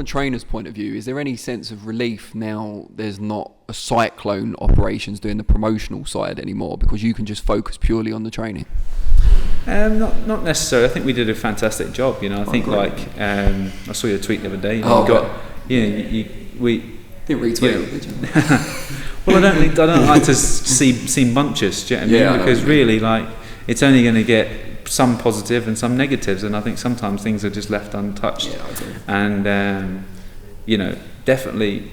a trainer's point of view, is there any sense of relief now there's not a Cyclone operations doing the promotional side anymore, because you can just focus purely on the training? Not necessarily. I think we did a fantastic job. I think I saw your tweet the other day. We didn't retweet it, did you? Well, I don't like to seem bunches. Do you know what I mean? Because really, it's only going to get some positive and some negatives, and I think sometimes things are just left untouched. Yeah, I agree. And definitely,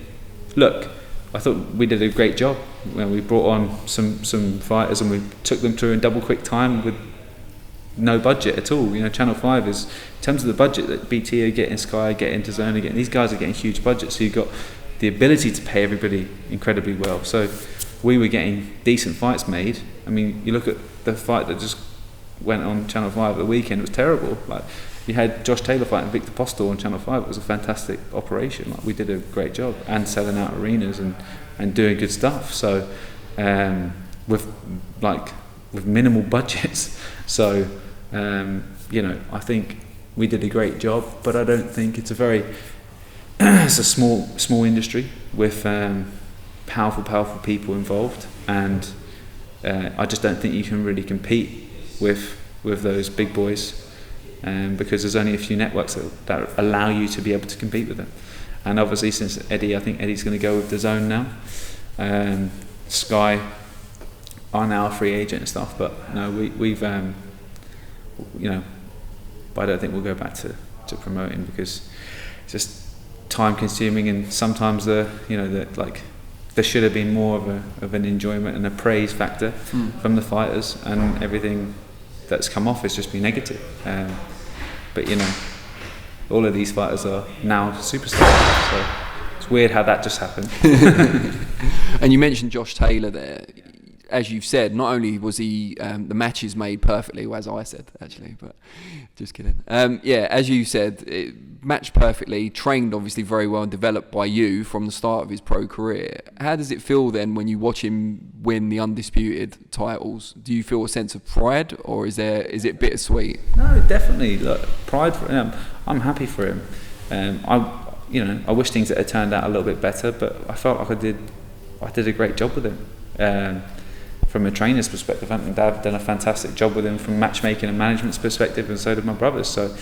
look, I thought we did a great job when we brought on some fighters and we took them through in double quick time with no budget at all. Channel 5 is, in terms of the budget that BT are getting, Sky are getting, DAZN are getting, these guys are getting huge budgets, so you've got the ability to pay everybody incredibly well. So we were getting decent fights made. I mean, you look at the fight that just went on Channel 5 at the weekend, it was terrible. You had Josh Taylor fighting Victor Postel on Channel 5. It was a fantastic operation. We did a great job and selling out arenas and doing good stuff. So with minimal budgets. So I think we did a great job, but I don't think it's it's a small industry with powerful people involved, and I just don't think you can really compete with those big boys, because there's only a few networks that allow you to be able to compete with them. And obviously, since I think Eddie's going to go with DAZN now. Sky are now a free agent and stuff, but no, we've but I don't think we'll go back to promoting, because it's just time consuming, and sometimes there should have been more of an enjoyment and a praise factor from the fighters, and everything that's come off has just been negative. But all of these fighters are now superstars, so it's weird how that just happened. And you mentioned Josh Taylor there. As you've said, not only was he the matches made perfectly, or as I said actually, but just kidding. As you said, it matched perfectly, trained obviously very well and developed by you from the start of his pro career. How does it feel then when you watch him win the undisputed titles? Do you feel a sense of pride, or is it bittersweet? No, definitely. Look, pride for him. I'm happy for him. I wish things had turned out a little bit better, but I felt like I did a great job with him. From a trainer's perspective, I think Dad done a fantastic job with him from matchmaking and management's perspective, and so did my brothers. So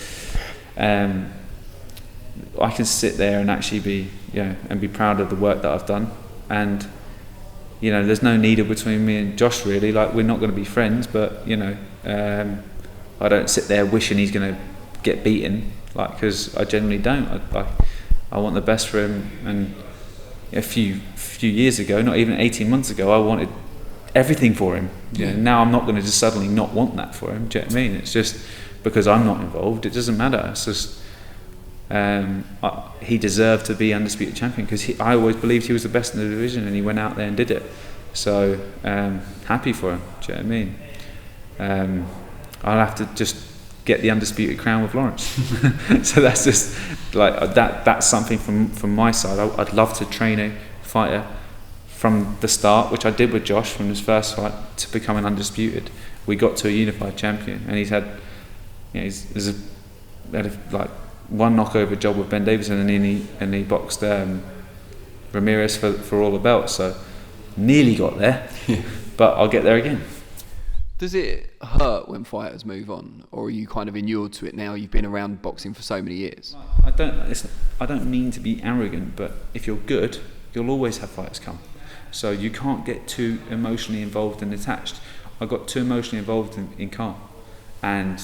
I can sit there and actually be proud of the work that I've done. And there's no needle between me and Josh really. We're not going to be friends, but I don't sit there wishing he's going to get beaten, because I generally don't. I want the best for him. And a few years ago, not even 18 months ago, I wanted everything for him. Now I'm not going to just suddenly not want that for him. Do you know what I mean? It's just because I'm not involved, it doesn't matter. It's just he deserved to be undisputed champion, because I always believed he was the best in the division, and he went out there and did it. So happy for him. Do you know what I mean? I'll have to just get the undisputed crown with Lawrence. So that's just that's something from my side. I'd love to train a fighter from the start, which I did with Josh from his first fight, to become an undisputed. We got to a unified champion, and he's had one knockover job with Ben Davison, and he boxed Ramirez for all the belts. So nearly got there, but I'll get there again. Does it hurt when fighters move on, or are you kind of inured to it now? You've been around boxing for so many years. I don't mean to be arrogant, but if you're good, you'll always have fighters come. So you can't get too emotionally involved and attached. I got too emotionally involved in Carl, and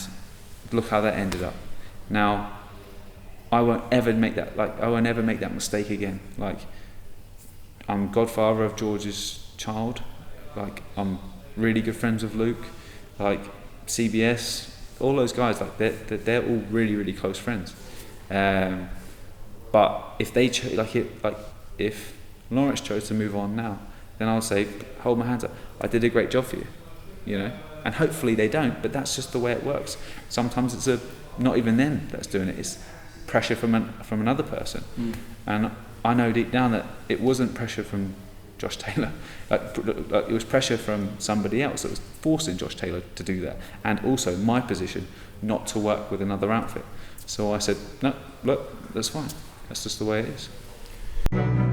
look how that ended up. Now, I won't ever make that mistake again. I'm godfather of George's child. I'm really good friends with Luke. CBS, all those guys. They're all really, really close friends. But if they if Lawrence chose to move on now, then I'll say, hold my hands up. I did a great job for you, And hopefully they don't, but that's just the way it works. Sometimes it's not even them that's doing it. It's pressure from another person. And I know deep down that it wasn't pressure from Josh Taylor. It was pressure from somebody else that was forcing Josh Taylor to do that, and also my position not to work with another outfit. So I said, no, look, that's fine. That's just the way it is.